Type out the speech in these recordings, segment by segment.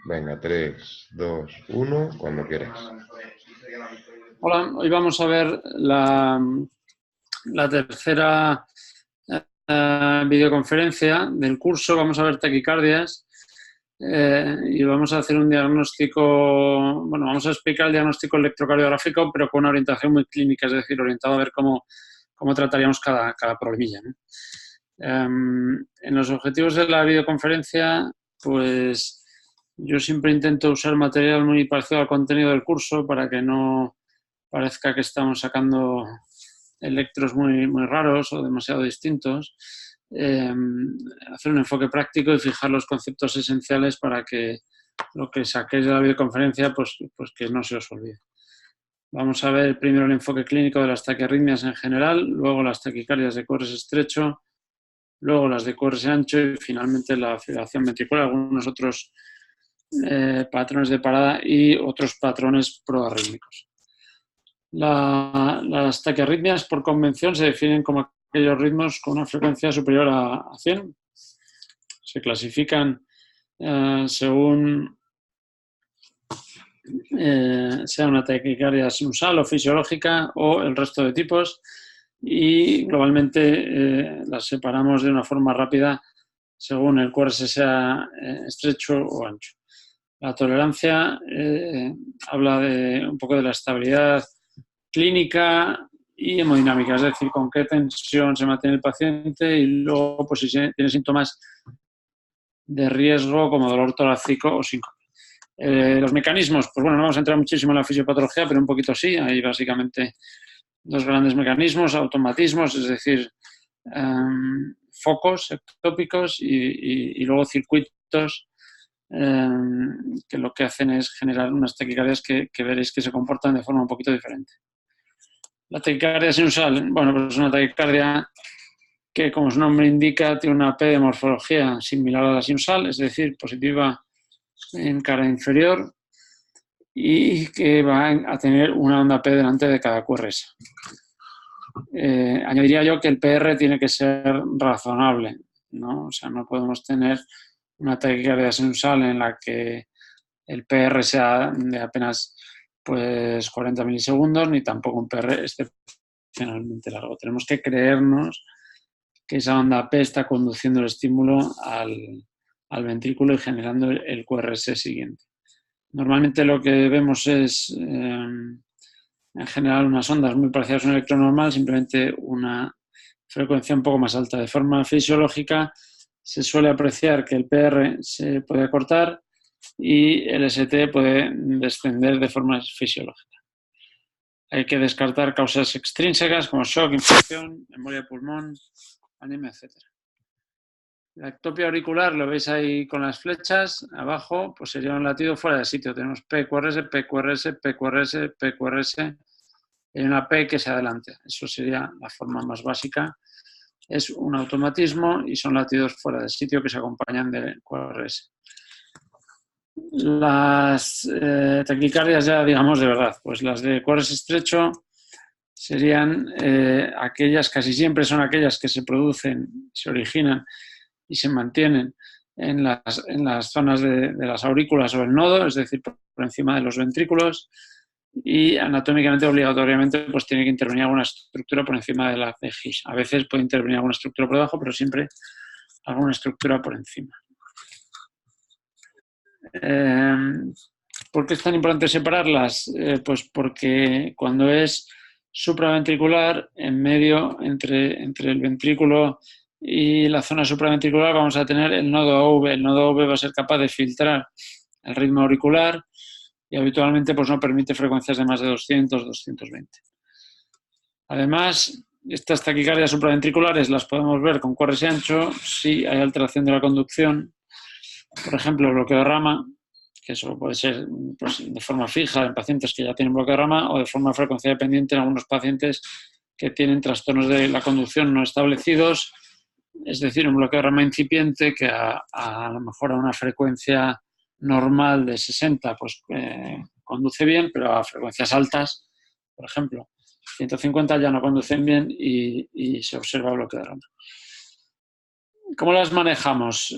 Venga, 3, 2, 1, cuando quieras. Hola, hoy vamos a ver la tercera videoconferencia del curso. Vamos a ver taquicardias y vamos a hacer un diagnóstico, bueno, vamos a explicar el diagnóstico electrocardiográfico, pero con una orientación muy clínica, es decir, orientado a ver cómo trataríamos cada problemilla, ¿no? En los objetivos de la videoconferencia, pues yo siempre intento usar material muy parecido al contenido del curso para que no parezca que estamos sacando electros muy raros o demasiado distintos. Hacer un enfoque práctico y fijar los conceptos esenciales para que lo que saquéis de la videoconferencia pues que no se os olvide. Vamos a ver primero el enfoque clínico de las taquiarritmias en general, luego las taquicardias de QRS estrecho, luego las de QRS ancho y finalmente la fibrilación ventricular, algunos otros patrones de parada y otros patrones proarrítmicos. Las taquiarritmias por convención se definen como aquellos ritmos con una frecuencia superior a 100. Se clasifican según sea una taquicardia sinusal o fisiológica o el resto de tipos, y globalmente las separamos de una forma rápida según el QRS sea estrecho o ancho. La tolerancia habla de un poco de la estabilidad clínica y hemodinámica, es decir, con qué tensión se mantiene el paciente y luego pues, si tiene síntomas de riesgo como dolor torácico o síncope. Los mecanismos, pues bueno, no vamos a entrar muchísimo en la fisiopatología, pero un poquito sí. Hay básicamente dos grandes mecanismos, automatismos, es decir, focos ectópicos y luego circuitos que lo que hacen es generar unas taquicardias que veréis que se comportan de forma un poquito diferente. La taquicardia sinusal, bueno, pues es una taquicardia que, como su nombre indica, tiene una P de morfología similar a la sinusal, es decir, positiva en cara inferior y que va a tener una onda P delante de cada QRS. Añadiría yo que el PR tiene que ser razonable, ¿no? O sea, no podemos tener una taquicardia sinusal en la que el PR sea de apenas pues 40 milisegundos, ni tampoco un PR excepcionalmente largo. Tenemos que creernos que esa onda P está conduciendo el estímulo al ventrículo y generando el QRS siguiente. Normalmente lo que vemos es, en general, unas ondas muy parecidas a un electro normal, simplemente una frecuencia un poco más alta. De forma fisiológica se suele apreciar que el PR se puede acortar y el ST puede descender de forma fisiológica. Hay que descartar causas extrínsecas como shock, infección, embolia de pulmón, anemia, etc. La ectopia auricular, lo veis ahí con las flechas, abajo, pues sería un latido fuera de sitio. Tenemos PQRS, PQRS, PQRS, PQRS, y una P que se adelante. Eso sería la forma más básica. Es un automatismo y son latidos fuera de sitio que se acompañan de QRS. Las taquicardias ya, digamos, de verdad, pues las de QRS estrecho serían aquellas, casi siempre son aquellas que se producen, se originan y se mantienen en las zonas de las aurículas o el nodo, es decir, por encima de los ventrículos, y anatómicamente, obligatoriamente, pues tiene que intervenir alguna estructura por encima de la CGIS. A veces puede intervenir alguna estructura por debajo, pero siempre alguna estructura por encima. ¿Por qué es tan importante separarlas? Pues porque cuando es supraventricular, en medio, entre el ventrículo y la zona supraventricular, vamos a tener el nodo AV. El nodo AV va a ser capaz de filtrar el ritmo auricular y habitualmente pues no permite frecuencias de más de 200, 220. Además, estas taquicardias supraventriculares las podemos ver con QRS ancho si hay alteración de la conducción, por ejemplo, bloqueo de rama, que eso puede ser pues, de forma fija en pacientes que ya tienen bloqueo de rama o de forma frecuencia dependiente en algunos pacientes que tienen trastornos de la conducción no establecidos, es decir, un bloqueo de rama incipiente que a lo mejor a una frecuencia normal de 60 pues conduce bien, pero a frecuencias altas, por ejemplo, 150 ya no conducen bien y se observa bloqueo de rama. ¿Cómo las manejamos?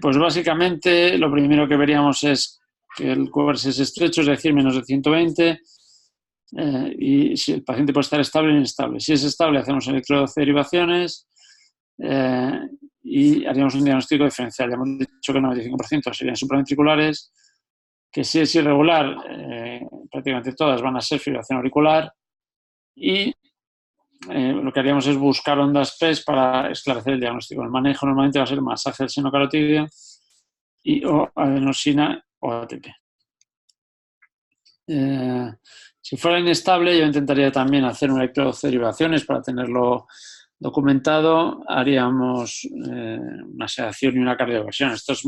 Pues básicamente lo primero que veríamos es que el QRS es estrecho, es decir, menos de 120, y si el paciente puede estar estable o inestable. Si es estable, hacemos electroderivaciones y haríamos un diagnóstico diferencial. Ya hemos dicho que el 95% serían supraventriculares, que si es irregular, prácticamente todas van a ser fibrilación auricular, y lo que haríamos es buscar ondas PES para esclarecer el diagnóstico. El manejo normalmente va a ser masaje del seno carotidio y o adenosina o ATP. Si fuera inestable, yo intentaría también hacer un electroderivaciones para tenerlo documentado. Haríamos una sedación y una cardioversión. Esto es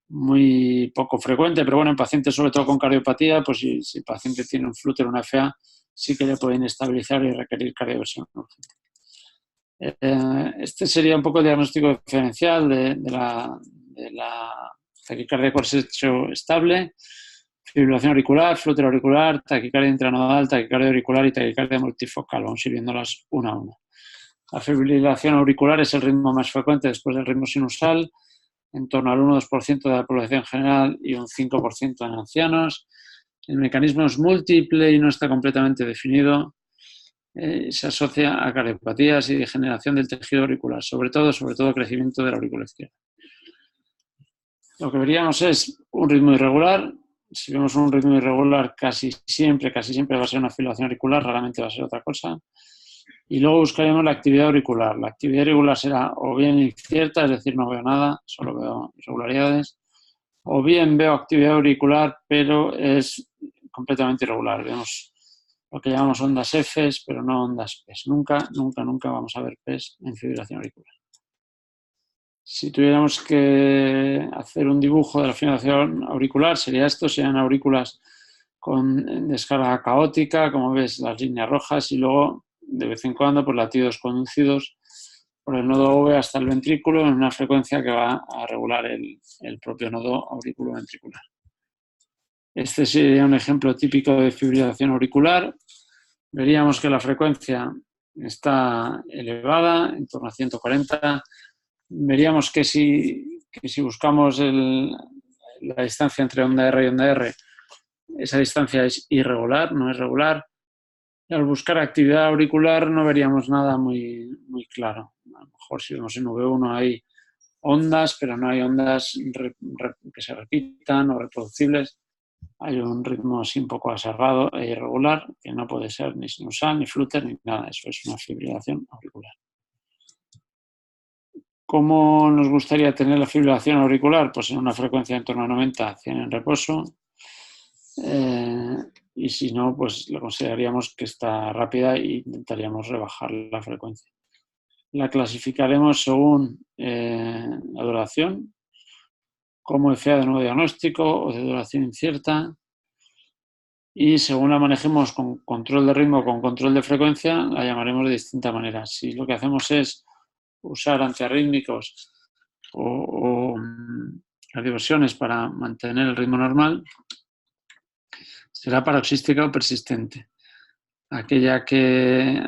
muy poco frecuente, pero bueno, en pacientes sobre todo con cardiopatía, pues si el paciente tiene un flúter o una FA, sí que le pueden estabilizar y requerir cardioversión. Este sería un poco el diagnóstico diferencial de la taquicardia QRS estable, fibrilación auricular, flúter auricular, taquicardia intranodal, taquicardia auricular y taquicardia multifocal. Vamos a ir viéndolas una a una. La fibrilación auricular es el ritmo más frecuente después del ritmo sinusal, en torno al 1-2% de la población general y un 5% en ancianos. El mecanismo es múltiple y no está completamente definido. Se asocia a cardiopatías y degeneración del tejido auricular, sobre todo crecimiento de la aurícula izquierda. Lo que veríamos es un ritmo irregular. Si vemos un ritmo irregular, casi siempre va a ser una fibrilación auricular, raramente va a ser otra cosa. Y luego buscaríamos la actividad auricular. La actividad auricular será o bien incierta, es decir, no veo nada, solo veo irregularidades, o bien veo actividad auricular, pero es completamente irregular. Vemos lo que llamamos ondas Fs, pero no ondas Ps. Nunca vamos a ver Ps en fibrilación auricular. Si tuviéramos que hacer un dibujo de la fibrilación auricular, sería esto, serían aurículas con descarga caótica, como ves, las líneas rojas, y luego, de vez en cuando, pues latidos conducidos por el nodo V hasta el ventrículo en una frecuencia que va a regular el propio nodo auriculoventricular. Este sería un ejemplo típico de fibrilación auricular. Veríamos que la frecuencia está elevada, en torno a 140. Veríamos que si buscamos la distancia entre onda R y onda R, esa distancia es irregular, no es regular. Y al buscar actividad auricular no veríamos nada muy claro. A lo mejor si vemos en V1 hay ondas, pero no hay ondas que se repitan o reproducibles. Hay un ritmo así un poco aserrado e irregular, que no puede ser ni sinusal, ni flúter, ni nada. Eso es una fibrilación auricular. ¿Cómo nos gustaría tener la fibrilación auricular? Pues en una frecuencia en torno a 90, 100 en reposo. Y si no, pues lo consideraríamos que está rápida e intentaríamos rebajar la frecuencia. La clasificaremos según la duración, como FA de nuevo diagnóstico o de duración incierta. Y según la manejemos con control de ritmo o con control de frecuencia, la llamaremos de distinta manera. Si lo que hacemos es usar antiarrítmicos o cardioversiones para mantener el ritmo normal, será paroxística o persistente. Aquella que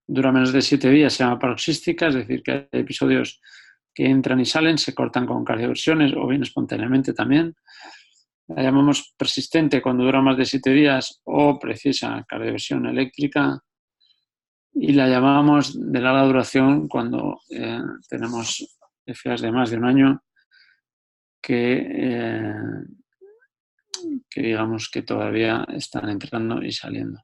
dura menos de 7 días se llama paroxística, es decir, que hay episodios que entran y salen, se cortan con cardioversiones o bien espontáneamente también. La llamamos persistente cuando dura más de 7 días o precisa cardioversión eléctrica. Y la llamamos de larga duración cuando tenemos FAs de más de un año que digamos que todavía están entrando y saliendo.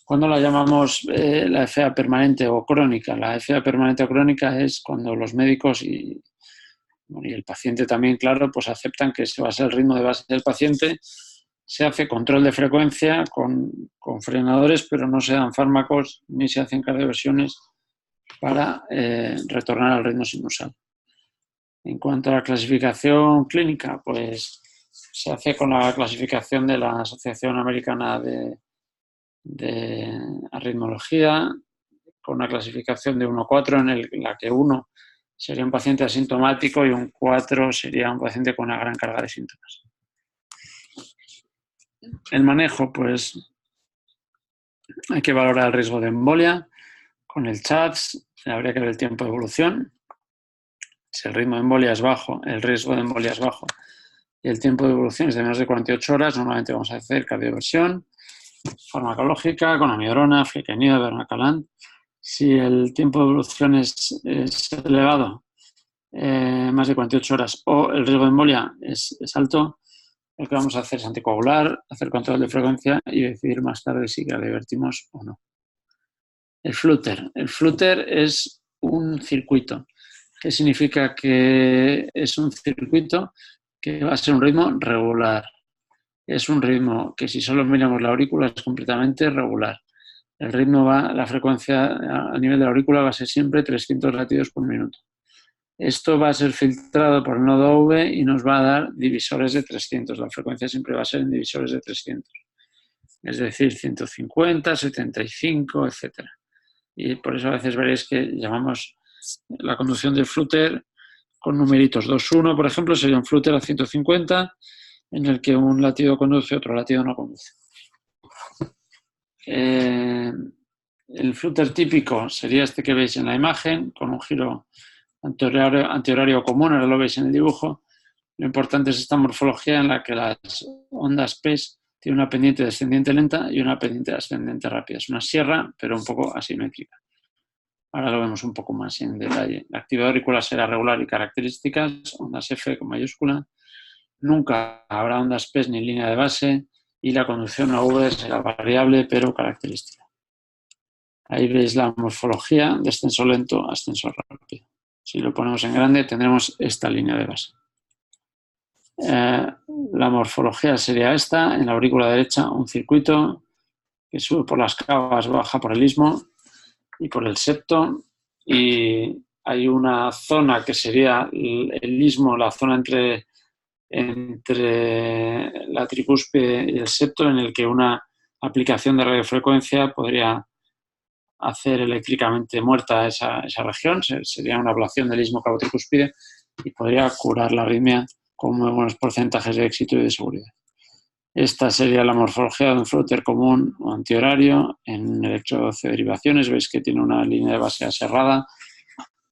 ¿Cuándo la llamamos la FA permanente o crónica? La FA permanente o crónica es cuando los médicos y el paciente también, claro, pues aceptan que ese va a ser el ritmo de base del paciente. Se hace control de frecuencia con frenadores, pero no se dan fármacos ni se hacen cardioversiones para retornar al ritmo sinusal. En cuanto a la clasificación clínica, pues se hace con la clasificación de la Asociación Americana de Arritmología, con una clasificación de 1-4 en la que 1 sería un paciente asintomático y un 4 sería un paciente con una gran carga de síntomas. El manejo, pues hay que valorar el riesgo de embolia. Con el CHADS habría que ver el tiempo de evolución. Si el ritmo de embolia es bajo, el riesgo de embolia es bajo, y el tiempo de evolución es de menos de 48 horas, normalmente vamos a hacer cardioversión farmacológica con amiodarona, flecainida, bernacalant. Si el tiempo de evolución es elevado, más de 48 horas, o el riesgo de embolia es alto, lo que vamos a hacer es anticoagular, hacer control de frecuencia y decidir más tarde si cardiovertimos o no. El flutter. El flutter es un circuito. ¿Qué significa que es un circuito? Que va a ser un ritmo regular. Es un ritmo que si solo miramos la aurícula es completamente regular. El ritmo la frecuencia a nivel de la aurícula va a ser siempre 300 latidos por minuto. Esto va a ser filtrado por el nodo AV y nos va a dar divisores de 300. La frecuencia siempre va a ser en divisores de 300. Es decir, 150, 75, etc. Y por eso a veces veréis que llamamos la conducción del flutter con numeritos. 2-1, por ejemplo, sería un flutter a 150 en el que un latido conduce, otro latido no conduce. El flutter típico sería este que veis en la imagen, con un giro antihorario común, ahora lo veis en el dibujo. Lo importante es esta morfología en la que las ondas PES tienen una pendiente descendiente lenta y una pendiente ascendente rápida. Es una sierra, pero un poco asimétrica. Ahora lo vemos un poco más en detalle. La actividad auricular será regular y características, ondas F con mayúscula. Nunca habrá ondas PES ni línea de base y la conducción AV será variable pero característica. Ahí veis la morfología, descenso lento, ascenso rápido. Si lo ponemos en grande tendremos esta línea de base. La morfología sería esta. En la aurícula derecha un circuito que sube por las cavas, baja por el istmo y por el septo, y hay una zona que sería el istmo, la zona entre la tricúspide y el septo, en el que una aplicación de radiofrecuencia podría hacer eléctricamente muerta esa región. Sería una ablación del istmo cabo-tricúspide y podría curar la arritmia con muy buenos porcentajes de éxito y de seguridad. Esta sería la morfología de un flutter común o antihorario en electroderivaciones. Veis que tiene una línea de base aserrada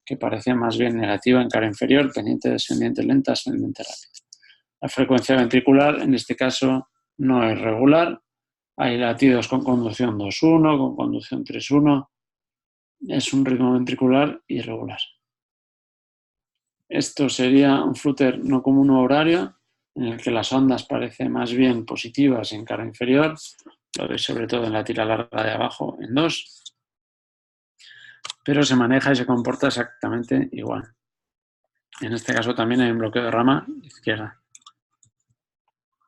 que parece más bien negativa en cara inferior, pendiente descendiente lenta, ascendente rápida. La frecuencia ventricular, en este caso, no es regular. Hay latidos con conducción 2-1, con conducción 3-1. Es un ritmo ventricular irregular. Esto sería un flutter no común o horario, en el que las ondas parecen más bien positivas en cara inferior. Lo veis sobre todo en la tira larga de abajo en 2. Pero se maneja y se comporta exactamente igual. En este caso también hay un bloqueo de rama izquierda.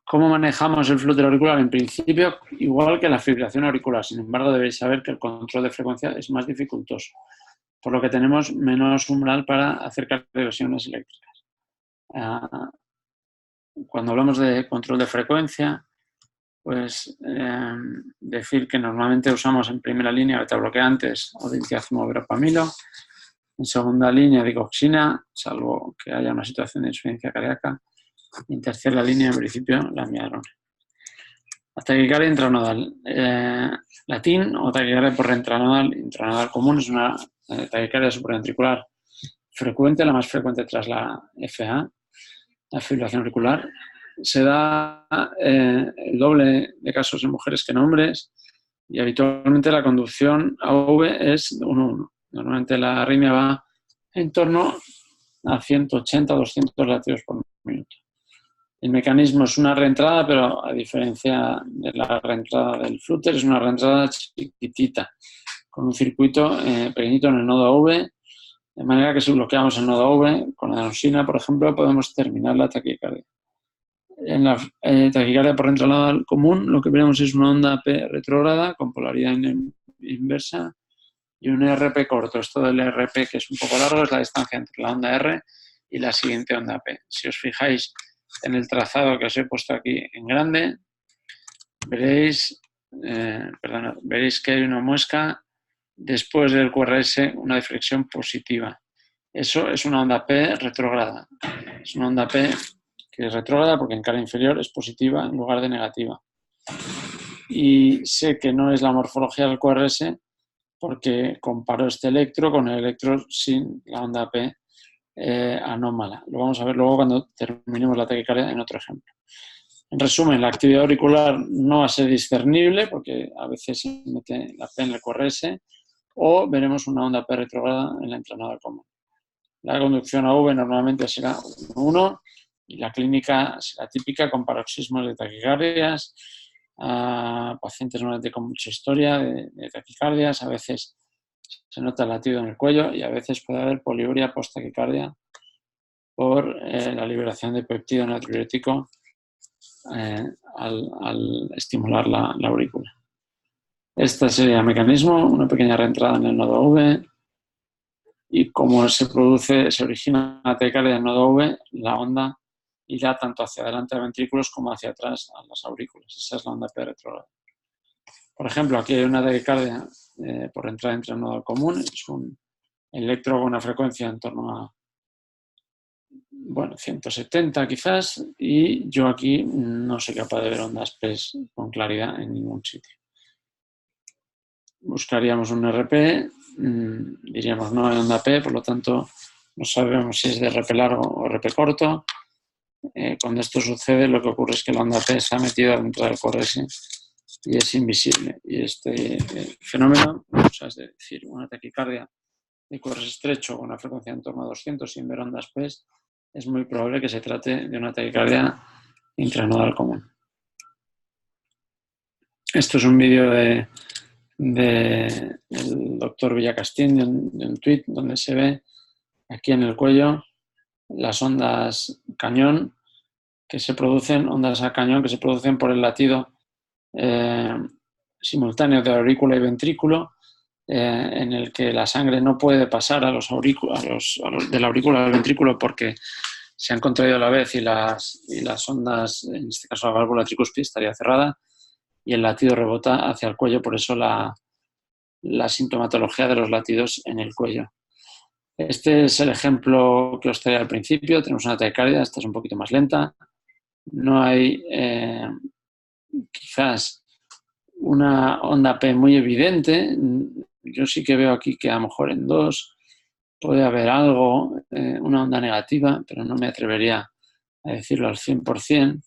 ¿Cómo manejamos el flutter auricular? En principio, igual que la fibrilación auricular. Sin embargo, debéis saber que el control de frecuencia es más dificultoso, por lo que tenemos menos umbral para hacer cardioversiones eléctricas. Cuando hablamos de control de frecuencia, pues decir que normalmente usamos en primera línea betabloqueantes o diltiazemo verapamilo, en segunda línea digoxina, salvo que haya una situación de insuficiencia cardíaca, y en tercera línea, en principio, la amiodarona. La taquicardia intranodal. La TIN o taquicardia por intranodal común es una taquicardia supraventricular frecuente, la más frecuente tras la FA, la fibrilación auricular. Se da el doble de casos en mujeres que en hombres y habitualmente la conducción AV es 1-1. Normalmente la arritmia va en torno a 180 o 200 latidos por minuto. El mecanismo es una reentrada, pero a diferencia de la reentrada del flutter, es una reentrada chiquitita, con un circuito pequeñito en el nodo AV, de manera que si bloqueamos el nodo AV con adenosina, por ejemplo, podemos terminar la taquicardia. En la taquicardia por reentrada común, lo que veremos es una onda P retrógrada con polaridad inversa y un RP corto. Esto del RP, que es un poco largo, es la distancia entre la onda R y la siguiente onda P. Si os fijáis en el trazado que os he puesto aquí en grande, veréis que hay una muesca después del QRS, una deflexión positiva. Eso es una onda P retrógrada. Es una onda P que es retrógrada porque en cara inferior es positiva en lugar de negativa. Y sé que no es la morfología del QRS porque comparo este electro con el electro sin la onda P anómala. Lo vamos a ver luego cuando terminemos la taquicardia en otro ejemplo. En resumen, la actividad auricular no va a ser discernible porque a veces se mete la P en el QRS, o veremos una onda P retrógrada en la entrenada común. La conducción a V normalmente será 1 y la clínica será típica con paroxismos de taquicardias, pacientes normalmente con mucha historia de taquicardias, a veces se nota el latido en el cuello y a veces puede haber poliuria post-taquicardia por la liberación de péptido natriurético al estimular la aurícula. Este sería el mecanismo, una pequeña reentrada en el nodo V, y como se origina la taquicardia en el nodo V, la onda irá tanto hacia adelante a ventrículos como hacia atrás a las aurículas. Esa es la onda P retrógrada. Por ejemplo, aquí hay una taquicardia por entrada entre el nodo común, es un electro con una frecuencia en torno a 170 quizás, y yo aquí no soy capaz de ver ondas P con claridad en ningún sitio. Buscaríamos un RP, diríamos no hay onda P, por lo tanto no sabemos si es de RP largo o RP corto. Cuando esto sucede, lo que ocurre es que la onda P se ha metido dentro del QRS y es invisible. Y este fenómeno, es decir, una taquicardia de QRS estrecho con una frecuencia en torno a 200 sin ver ondas P, es muy probable que se trate de una taquicardia intranodal común. Esto es un vídeo del doctor Villacastín de un tuit donde se ve aquí en el cuello las ondas cañón que se producen, ondas a cañón que se producen por el latido simultáneo de aurícula y ventrículo, en el que la sangre no puede pasar de la aurícula al ventrículo porque se han contraído a la vez y las ondas, en este caso la válvula tricuspide estaría cerrada y el latido rebota hacia el cuello, por eso la sintomatología de los latidos en el cuello. Este es el ejemplo que os traía al principio. Tenemos una taquicardia, esta es un poquito más lenta. No hay quizás una onda P muy evidente. Yo sí que veo aquí que a lo mejor en 2 puede haber algo, una onda negativa, pero no me atrevería a decirlo al 100%.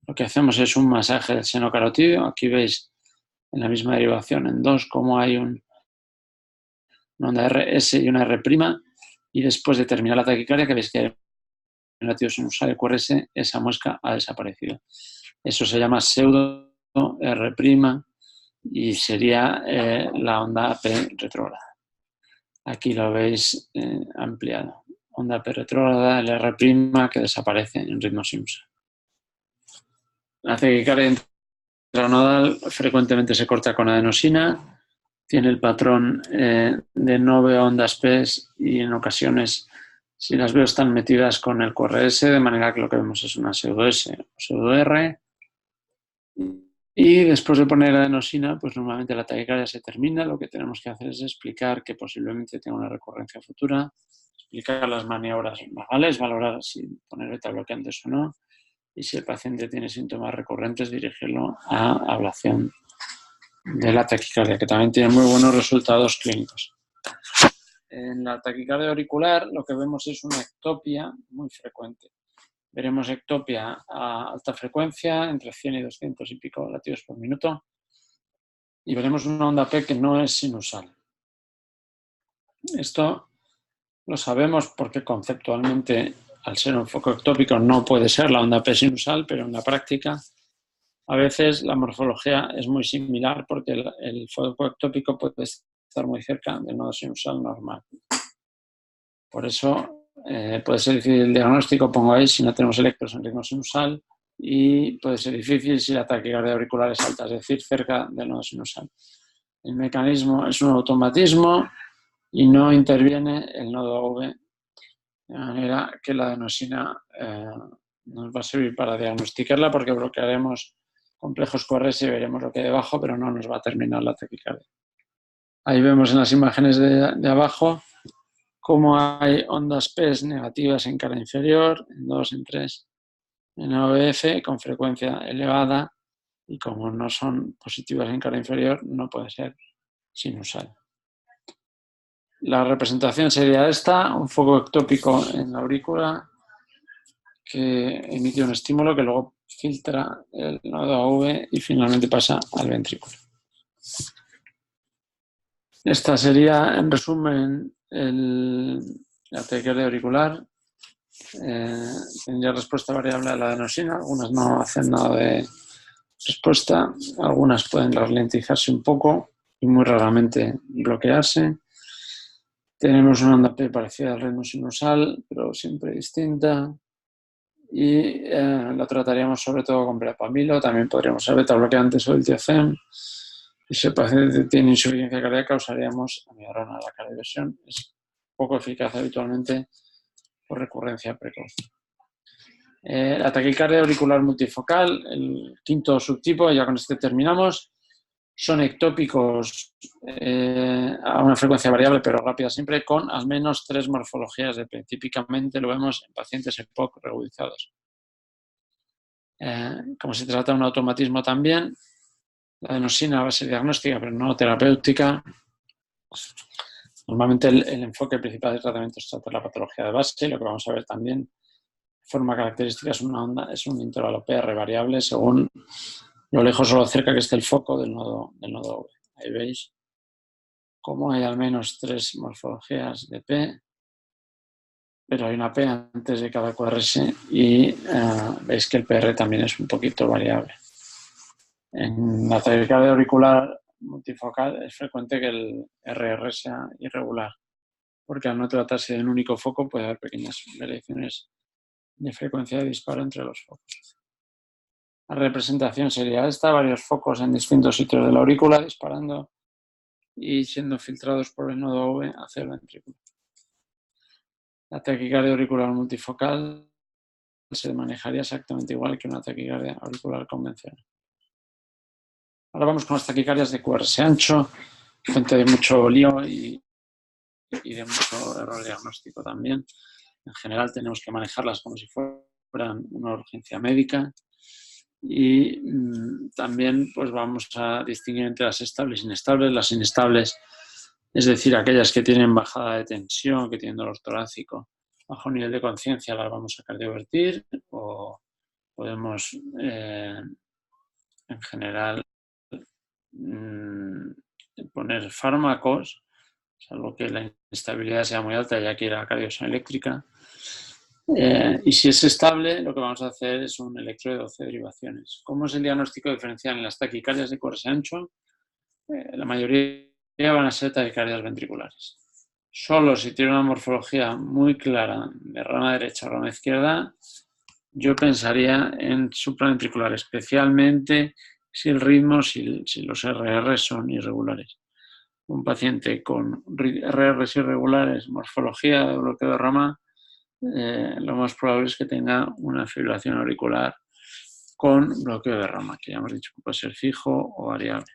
Lo que hacemos es un masaje del seno carotídeo. Aquí veis en la misma derivación en 2 cómo hay una onda RS y una R', y después de terminar la taquicardia, que veis que hay un latido sinusal de QRS, esa muesca ha desaparecido. Eso se llama pseudo R' y sería la onda P retrógrada. Aquí lo veis ampliado. Onda P retrógrada, el R' que desaparece en ritmo sinusal. La taquicardia intranodal frecuentemente se corta con adenosina, tiene el patrón de no veo ondas P y en ocasiones, si las veo, están metidas con el QRS, de manera que lo que vemos es una pseudo S o pseudo R. Y después de poner adenosina, pues normalmente la taquicardia se termina. Lo que tenemos que hacer es explicar que posiblemente tenga una recurrencia futura, explicar las maniobras vagales, valorar si poner beta bloqueantes o no, y si el paciente tiene síntomas recurrentes, dirigirlo a ablación de la taquicardia, que también tiene muy buenos resultados clínicos. En la taquicardia auricular lo que vemos es una ectopia muy frecuente. Veremos ectopia a alta frecuencia, entre 100 y 200 y pico latidos por minuto, y veremos una onda P que no es sinusal. Esto lo sabemos porque conceptualmente, al ser un foco ectópico, no puede ser la onda P sinusal, pero en la práctica a veces la morfología es muy similar porque el foco ectópico puede estar muy cerca del nodo sinusal normal. Por eso puede ser difícil el diagnóstico, pongo ahí, si no tenemos electros en ritmo sinusal, y puede ser difícil si la taquicardia auricular es alta, es decir, cerca del nodo sinusal. El mecanismo es un automatismo y no interviene el nodo V, de manera que la adenosina nos va a servir para diagnosticarla porque bloquearemos complejos QRS y veremos lo que hay debajo, pero no nos va a terminar la taquicardia. Ahí vemos en las imágenes de abajo cómo hay ondas P negativas en cara inferior, en 2, en 3, en OVF con frecuencia elevada, y como no son positivas en cara inferior, no puede ser sinusal. La representación sería esta, un foco ectópico en la aurícula que emite un estímulo que luego filtra el nodo AV y finalmente pasa al ventrículo. Esta sería, en resumen, la taquicardia auricular. Tendría respuesta variable a la adenosina, algunas no hacen nada de respuesta, algunas pueden ralentizarse un poco y muy raramente bloquearse. Tenemos una onda P parecida al ritmo sinusal, pero siempre distinta. Y lo trataríamos sobre todo con verapamilo, también podríamos ser beta-bloqueantes o el diazem. Y si el paciente tiene insuficiencia cardíaca, usaríamos amiodarona. La cardioversión es poco eficaz habitualmente por recurrencia precoz. La taquicardia auricular multifocal, el quinto subtipo, ya con este terminamos, son ectópicos a una frecuencia variable pero rápida siempre, con al menos 3 morfologías de P. Típicamente lo vemos en pacientes EPOC reagudizados. Como se trata de un automatismo también, la adenosina va a ser diagnóstica pero no terapéutica. Normalmente el enfoque principal del tratamiento es tratar la patología de base. Lo que vamos a ver también de forma característica es una onda, es un intervalo PR variable según lo lejos o lo cerca que esté el foco del nodo V. Ahí veis cómo hay al menos 3 morfologías de P, pero hay una P antes de cada QRS y veis que el PR también es un poquito variable. En la taquicardia auricular multifocal es frecuente que el RR sea irregular, porque al no tratarse de un único foco puede haber pequeñas variaciones de frecuencia de disparo entre los focos. La representación sería esta, varios focos en distintos sitios de la aurícula disparando y siendo filtrados por el nodo V hacia el ventrículo. La taquicardia auricular multifocal se manejaría exactamente igual que una taquicardia auricular convencional. Ahora vamos con las taquicardias de QRS ancho, fuente de mucho lío y de mucho error diagnóstico también. En general tenemos que manejarlas como si fueran una urgencia médica y también pues vamos a distinguir entre las estables e inestables. Las inestables, es decir, aquellas que tienen bajada de tensión, que tienen dolor torácico, bajo nivel de conciencia, las vamos a cardiovertir o podemos en general poner fármacos, salvo que la inestabilidad sea muy alta, ya que ir a la cardioversión eléctrica. Y si es estable, lo que vamos a hacer es un electro de 12 derivaciones. ¿Cómo es el diagnóstico diferencial en las taquicardias de QRS ancho? La mayoría van a ser taquicardias ventriculares. Solo si tiene una morfología muy clara de rama derecha o rama izquierda, yo pensaría en supraventricular, especialmente si el ritmo, si los RR son irregulares. Un paciente con RRs irregulares, morfología de bloqueo de rama, lo más probable es que tenga una fibrilación auricular con bloqueo de rama, que ya hemos dicho que puede ser fijo o variable.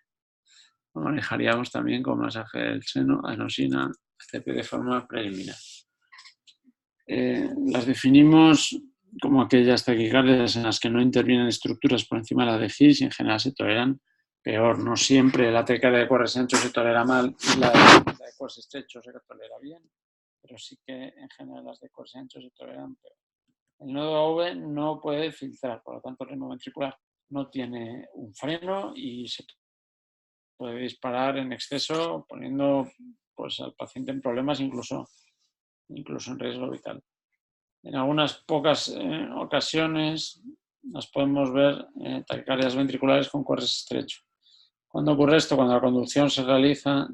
Lo manejaríamos también con masaje del seno, adenosina, ACP de forma preliminar. Las definimos como aquellas taquicardias en las que no intervienen estructuras por encima de la de His y en general se toleran peor. No siempre la taquicardia de QRS ancho se tolera mal y la de QRS estrecho se tolera bien, pero sí que en general las de QRS ancho se toleran peor. El nodo AV no puede filtrar, por lo tanto el ritmo ventricular no tiene un freno y se puede disparar en exceso poniendo pues, al paciente en problemas, incluso en riesgo vital. En algunas pocas ocasiones las podemos ver taquicardias ventriculares con QRS estrecho. ¿Cuándo ocurre esto? Cuando la conducción se realiza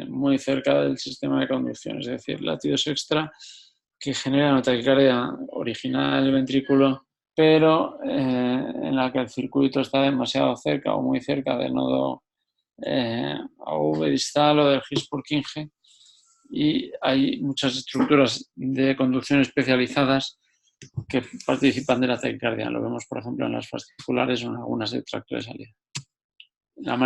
muy cerca del sistema de conducción, es decir, latidos extra que generan una taquicardia original del ventrículo, pero en la que el circuito está demasiado cerca o muy cerca del nodo AV distal o del His-Purkinje, y hay muchas estructuras de conducción especializadas que participan de la taquicardia. Lo vemos, por ejemplo, en las fasciculares o en algunas de tracto de salida. La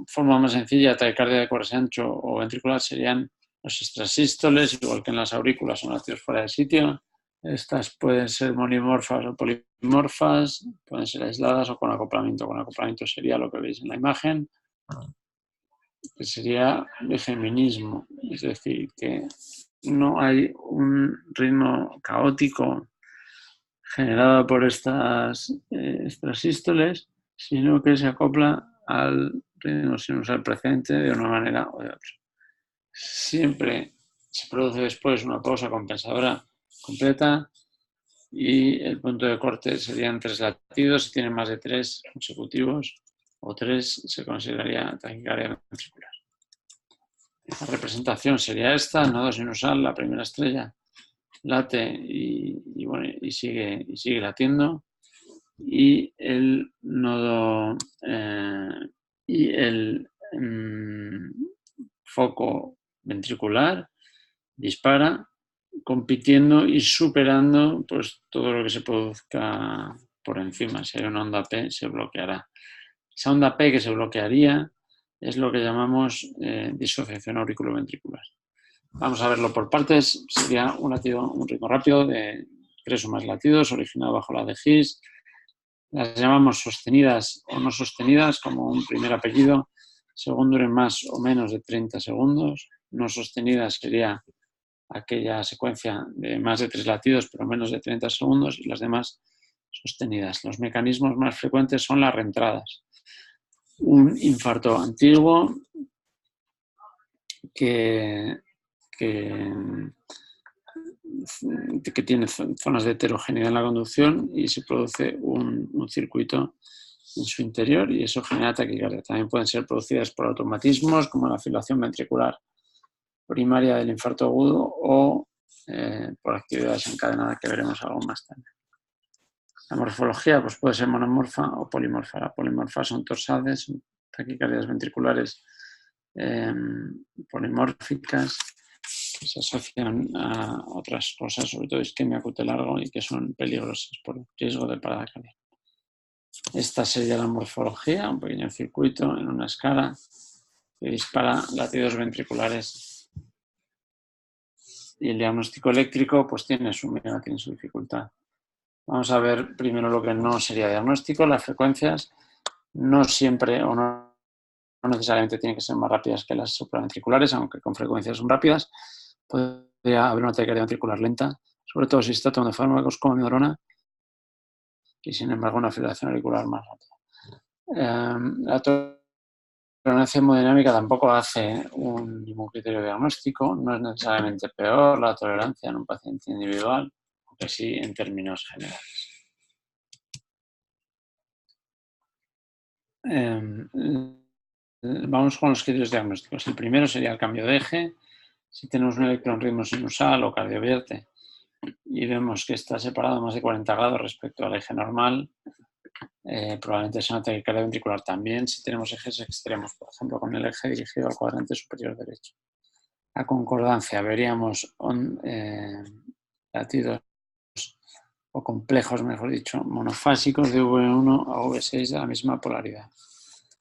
forma más sencilla de taquicardia de QRS ancho o ventricular serían los extrasístoles, igual que en las aurículas, son latidos fuera de sitio. Estas pueden ser monimorfas o polimorfas, pueden ser aisladas o con acoplamiento. Con acoplamiento sería lo que veis en la imagen. que sería de feminismo, es decir, que no hay un ritmo caótico generado por estas sístoles, sino que se acopla al ritmo sinusal precedente de una manera o de otra. Siempre se produce después una pausa compensadora completa y el punto de corte serían 3 latidos. Si tienen más de 3 consecutivos o 3, se consideraría taquicardia ventricular. La representación sería esta: el nodo sinusal, la primera estrella, late y sigue latiendo, y el nodo y el foco ventricular dispara, compitiendo y superando pues todo lo que se produzca por encima. Si hay una onda P, se bloqueará. Esa onda P que se bloquearía es lo que llamamos disociación auriculoventricular. Vamos a verlo por partes. Sería un ritmo rápido de 3 o más latidos, originado bajo la de His. Las llamamos sostenidas o no sostenidas, como un primer apellido, según duren más o menos de 30 segundos. No sostenidas sería aquella secuencia de más de 3 latidos, pero menos de 30 segundos, y las demás sostenidas. Los mecanismos más frecuentes son las reentradas. Un infarto antiguo que tiene zonas de heterogeneidad en la conducción y se produce un circuito en su interior, y eso genera taquicardia. También pueden ser producidas por automatismos como la fibrilación ventricular primaria del infarto agudo o por actividades encadenadas que veremos algo más tarde. La morfología pues puede ser monomorfa o polimorfa. La polimorfa son torsades, son taquicardias ventriculares polimórficas, que se asocian a otras cosas, sobre todo isquemia cuello largo, y que son peligrosas por el riesgo de parada cardíaca. Esta sería la morfología: un pequeño circuito en una escala que dispara latidos ventriculares. Y el diagnóstico eléctrico pues tiene su dificultad. Vamos a ver primero lo que no sería diagnóstico. Las frecuencias no siempre o no necesariamente tienen que ser más rápidas que las supraventriculares, aunque con frecuencias son rápidas. Podría haber una taquicardia ventricular lenta, sobre todo si se trata de fármacos como amiodarona, y sin embargo una fibrilación auricular más rápida. La tolerancia hemodinámica tampoco hace ningún criterio diagnóstico. No es necesariamente peor la tolerancia en un paciente individual, aunque sí en términos generales. Vamos con los criterios diagnósticos. El primero sería el cambio de eje. Si tenemos un electronritmo sinusal o cardiovierte y vemos que está separado más de 40 grados respecto al eje normal, probablemente sea una taquicardia ventricular. También si tenemos ejes extremos, por ejemplo con el eje dirigido al cuadrante superior derecho. La concordancia, veríamos latidos o complejos, mejor dicho, monofásicos de V1 a V6 de la misma polaridad.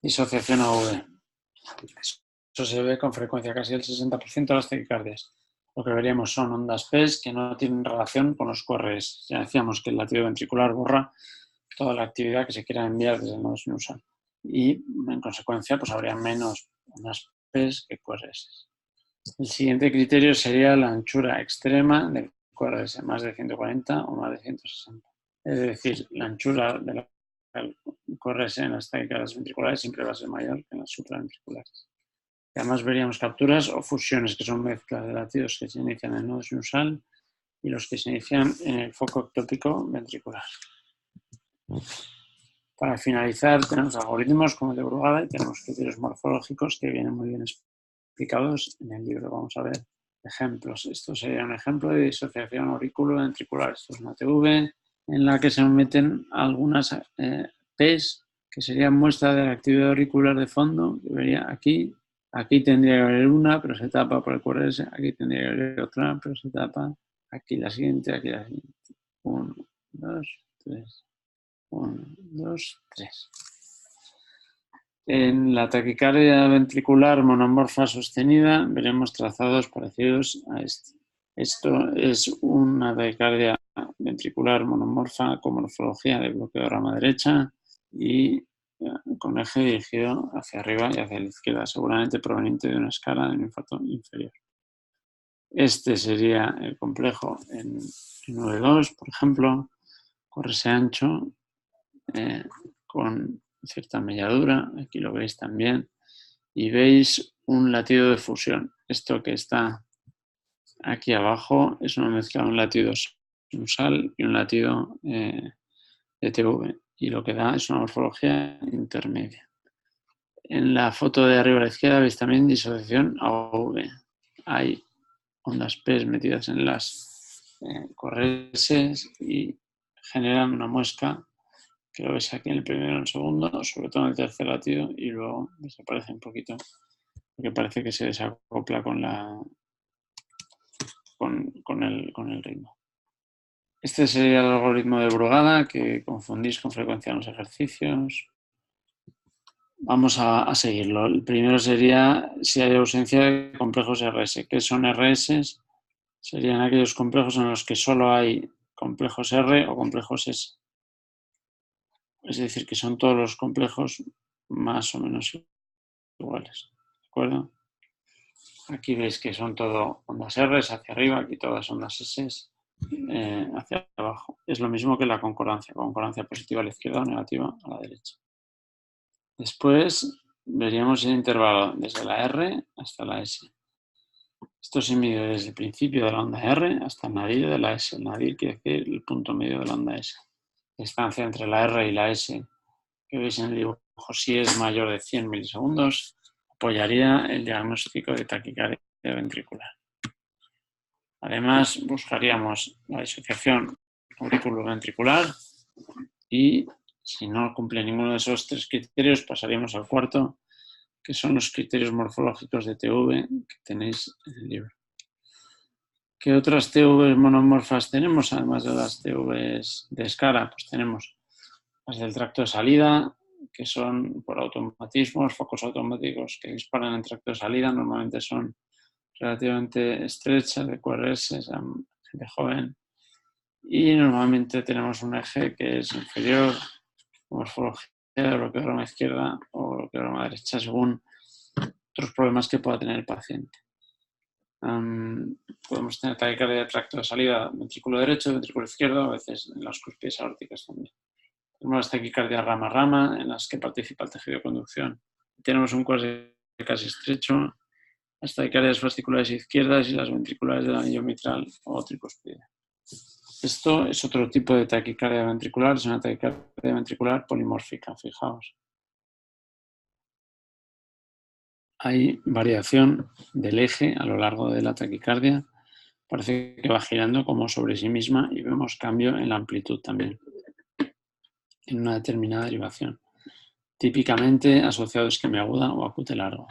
Disociación a V. Eso se ve con frecuencia, casi el 60% de las taquicardias. Lo que veríamos son ondas P que no tienen relación con los QRS. Ya decíamos que el latido ventricular borra toda la actividad que se quiera enviar desde el nodo sinusal. Y en consecuencia pues habría menos ondas P que QRS. El siguiente criterio sería la anchura extrema del QRS, más de 140 o más de 160. Es decir, la anchura del QRS en las taquicardias ventriculares siempre va a ser mayor que en las supraventriculares. Y además veríamos capturas o fusiones, que son mezclas de latidos que se inician en el nodo sinusal y los que se inician en el foco ectópico ventricular. Para finalizar, tenemos algoritmos como el de Brugada y tenemos criterios morfológicos que vienen muy bien explicados en el libro. Vamos a ver ejemplos. Esto sería un ejemplo de disociación auriculoventricular. Esto es una TV en la que se meten algunas P's que serían muestra de la actividad auricular de fondo. Que vería aquí tendría que haber una, pero se tapa por el QRS. Aquí tendría que haber otra, pero se tapa. Aquí la siguiente, aquí la siguiente. 1, 2, 3. 1, 2, 3. En la taquicardia ventricular monomorfa sostenida veremos trazados parecidos a este. Esto es una taquicardia ventricular monomorfa con morfología de bloqueo de rama derecha y con eje dirigido hacia arriba y hacia la izquierda, seguramente proveniente de una escala de un infarto inferior. Este sería el complejo en 9.2, por ejemplo, corre ese ancho con cierta melladura, aquí lo veis también, y veis un latido de fusión. Esto que está aquí abajo es una mezcla de un latido sinusal y un latido de TV, y lo que da es una morfología intermedia. En la foto de arriba a la izquierda veis también disociación AV. Hay ondas P metidas en las correses y generan una muesca que lo ves aquí en el primero y en el segundo, sobre todo en el tercer latido, y luego desaparece un poquito porque parece que se desacopla con el ritmo. Este sería el algoritmo de Brugada, que confundís con frecuencia en los ejercicios. Vamos a seguirlo. El primero sería si hay ausencia de complejos RS. ¿Qué son RS? Serían aquellos complejos en los que solo hay complejos R o complejos S. Es decir, que son todos los complejos más o menos iguales. ¿De acuerdo? Aquí veis que son todo ondas R hacia arriba, aquí todas ondas S hacia abajo. Es lo mismo que la concordancia. Concordancia positiva a la izquierda o negativa a la derecha. Después veríamos el intervalo desde la R hasta la S. Esto se mide desde el principio de la onda R hasta el nadir de la S. El nadir quiere decir el punto medio de la onda S. La distancia entre la R y la S, que veis en el dibujo, si es mayor de 100 milisegundos, apoyaría el diagnóstico de taquicardia ventricular. Además, buscaríamos la disociación auriculoventricular y, si no cumple ninguno de esos tres criterios, pasaríamos al cuarto, que son los criterios morfológicos de TV que tenéis en el libro. ¿Qué otras TVs monomorfas tenemos, además de las TVs de escara? Pues tenemos las del tracto de salida, que son por automatismos, focos automáticos que disparan en tracto de salida, normalmente son relativamente estrechas, de QRS, gente joven, y normalmente tenemos un eje que es inferior, morfología de bloqueograma izquierda o bloqueograma derecha, según otros problemas que pueda tener el paciente. Podemos tener taquicardia de tracto de salida, ventrículo derecho, ventrículo izquierdo, a veces en las cúspides aórticas también. Tenemos las taquicardias rama-rama, en las que participa el tejido de conducción. Tenemos un cuasi casi estrecho, las taquicardias fasciculares izquierdas y las ventriculares del anillo mitral o tricuspide. Esto es otro tipo de taquicardia ventricular, es una taquicardia ventricular polimórfica, fijaos. Hay variación del eje a lo largo de la taquicardia, parece que va girando como sobre sí misma y vemos cambio en la amplitud también, en una determinada derivación, típicamente asociado a isquemia aguda o acute largo.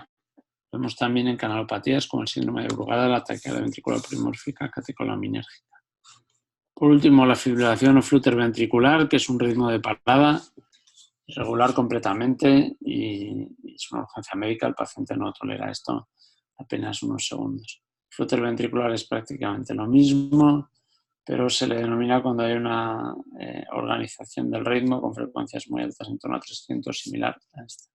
Vemos también en canalopatías como el síndrome de Brugada, la taquicardia ventricular polimórfica catecolaminérgica. Por último, la fibrilación o flúter ventricular, que es un ritmo de parada, irregular completamente y es una urgencia médica. El paciente no tolera esto apenas unos segundos. El flúter ventricular es prácticamente lo mismo, pero se le denomina cuando hay una organización del ritmo con frecuencias muy altas, en torno a 300, similar a esta.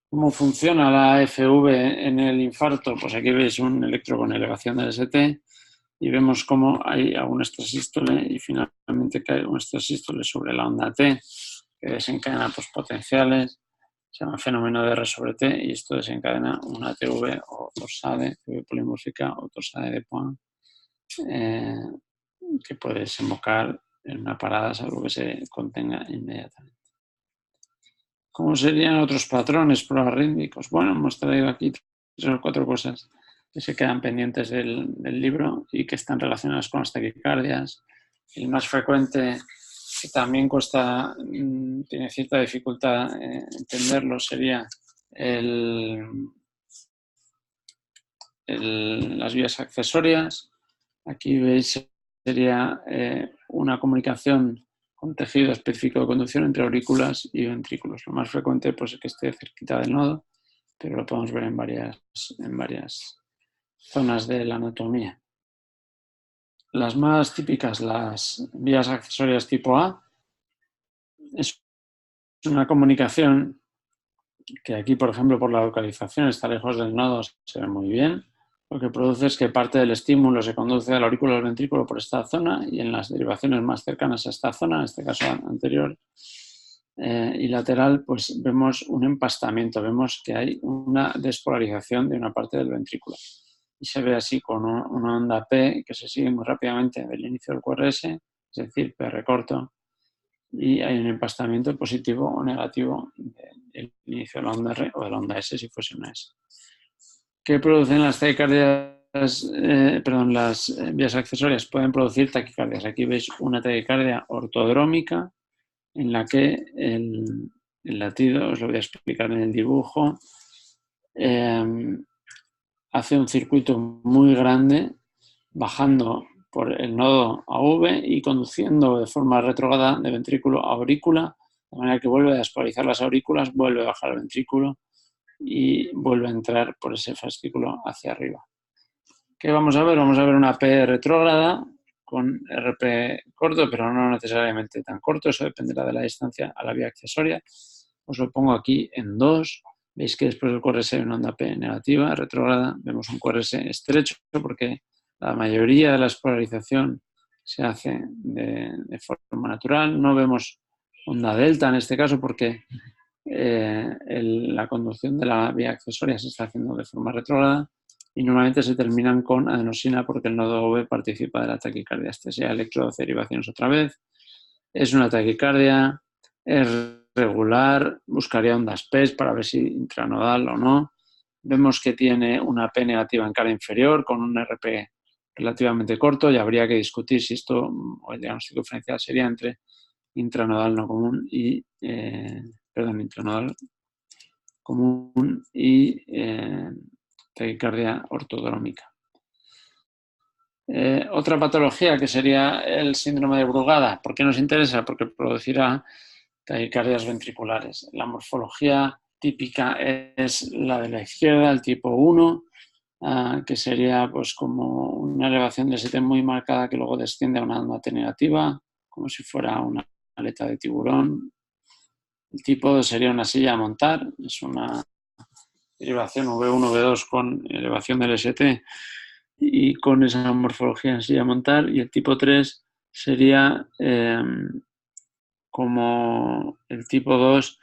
¿Cómo funciona la FV en el infarto? Pues aquí veis un electro con elevación del ST y vemos cómo hay algún extrasístole y finalmente cae un extrasístole sobre la onda T que desencadena potenciales, se llama fenómeno de R sobre T y esto desencadena una TV o torsade, TV polimórfica o torsade de Point, que puede desembocar en una parada salvo que se contenga inmediatamente. ¿Cómo serían otros patrones proarrítmicos? Bueno, hemos traído aquí 3 o 4 cosas que se quedan pendientes del libro y que están relacionadas con las taquicardias. El más frecuente, que también tiene cierta dificultad entenderlo, sería las vías accesorias. Aquí veis, sería una comunicación con tejido específico de conducción entre aurículas y ventrículos. Lo más frecuente pues, es que esté cerquita del nodo, pero lo podemos ver en varias zonas de la anatomía. Las más típicas, las vías accesorias tipo A, es una comunicación que aquí, por ejemplo, por la localización está lejos del nodo, se ve muy bien. Lo que produce es que parte del estímulo se conduce al aurículo del ventrículo por esta zona y en las derivaciones más cercanas a esta zona, en este caso anterior y lateral, pues vemos un empastamiento, vemos que hay una despolarización de una parte del ventrículo. Y se ve así con una onda P que se sigue muy rápidamente del inicio del QRS, es decir, PR corto, y hay un empastamiento positivo o negativo del inicio de la onda R o de la onda S si fuese una S. ¿Qué producen las taquicardias? Las vías accesorias pueden producir taquicardias. Aquí veis una taquicardia ortodrómica en la que el latido, os lo voy a explicar en el dibujo, hace un circuito muy grande bajando por el nodo AV y conduciendo de forma retrógrada de ventrículo a aurícula, de manera que vuelve a despolarizar las aurículas, vuelve a bajar el ventrículo y vuelve a entrar por ese fascículo hacia arriba. ¿Qué vamos a ver? Vamos a ver una P retrógrada con RP corto, pero no necesariamente tan corto, eso dependerá de la distancia a la vía accesoria. Os lo pongo aquí en 2. Veis que después del QRS hay una onda P negativa, retrógrada. Vemos un QRS estrecho porque la mayoría de la polarización se hace de forma natural. No vemos onda delta en este caso porque la conducción de la vía accesoria se está haciendo de forma retrógrada y normalmente se terminan con adenosina porque el nodo V participa de la taquicardia. Este sería electroderivaciones otra vez. Es una taquicardia, es regular, buscaría ondas P para ver si intranodal o no. Vemos que tiene una P negativa en cara inferior con un RP relativamente corto y habría que discutir si esto o el diagnóstico diferencial sería entre intranodal no común y intranodal común y taquicardia ortodrómica. Otra patología que sería el síndrome de Brugada. ¿Por qué nos interesa? Porque producirá taquicardias ventriculares. La morfología típica es la de la izquierda, el tipo 1, que sería pues como una elevación del ST muy marcada que luego desciende a una onda T negativa, como si fuera una aleta de tiburón. El tipo 2 sería una silla a montar, es una derivación V1, V2 con elevación del ST y con esa morfología en silla a montar. Y el tipo 3 sería como el tipo 2,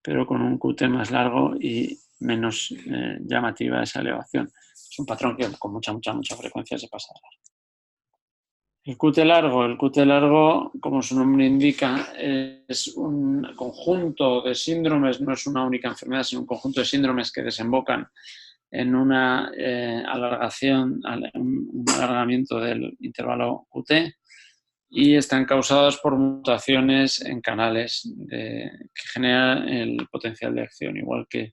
pero con un QT más largo y menos llamativa esa elevación. Es un patrón que con mucha frecuencia se pasa a dar. El QT largo, como su nombre indica, es un conjunto de síndromes, no es una única enfermedad, sino un conjunto de síndromes que desembocan en una un alargamiento del intervalo QT y están causados por mutaciones en canales que generan el potencial de acción, igual que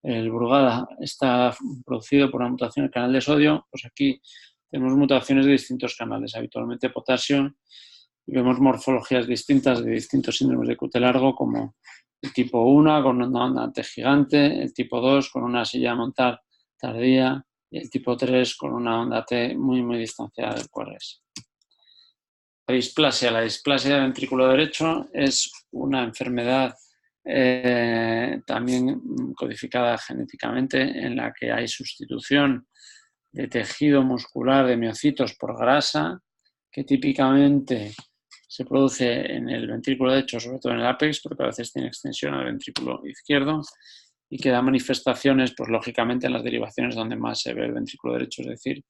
el Brugada está producido por una mutación en el canal de sodio, pues aquí tenemos mutaciones de distintos canales, habitualmente potasio, y vemos morfologías distintas de distintos síndromes de QT largo, como el tipo 1 con una onda T gigante, el tipo 2 con una silla a montar tardía y el tipo 3 con una onda T muy distanciada del QRS. La displasia del ventrículo derecho es una enfermedad también codificada genéticamente en la que hay sustitución de tejido muscular de miocitos por grasa, que típicamente se produce en el ventrículo derecho, sobre todo en el ápex, porque a veces tiene extensión al ventrículo izquierdo y que da manifestaciones, pues lógicamente en las derivaciones donde más se ve el ventrículo derecho, es decir,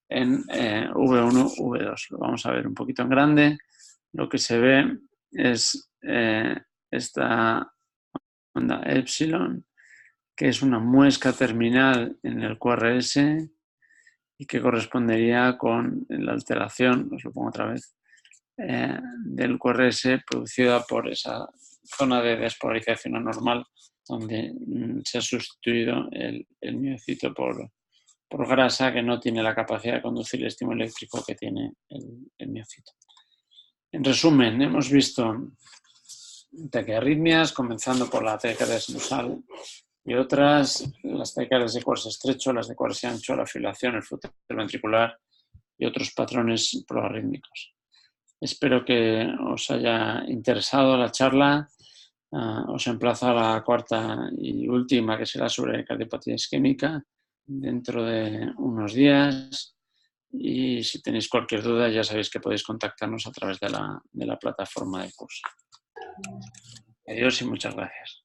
en V1, V2. Lo vamos a ver un poquito en grande. Lo que se ve es esta onda epsilon, que es una muesca terminal en el QRS y que correspondería con la alteración, os lo pongo otra vez, del QRS producida por esa zona de despolarización anormal donde se ha sustituido el miocito por grasa que no tiene la capacidad de conducir el estímulo eléctrico que tiene el miocito. En resumen, hemos visto taquiarritmias, comenzando por la taquicardia sinusal y otras, las taquicardias de QRS estrecho, las de QRS ancho, la fibrilación, el flujo ventricular y otros patrones proarrítmicos. Espero que os haya interesado la charla os emplazo a la cuarta y última, que será sobre cardiopatía isquémica, dentro de unos días. Y si tenéis cualquier duda, ya sabéis que podéis contactarnos a través de la plataforma de curso. Adiós y muchas gracias.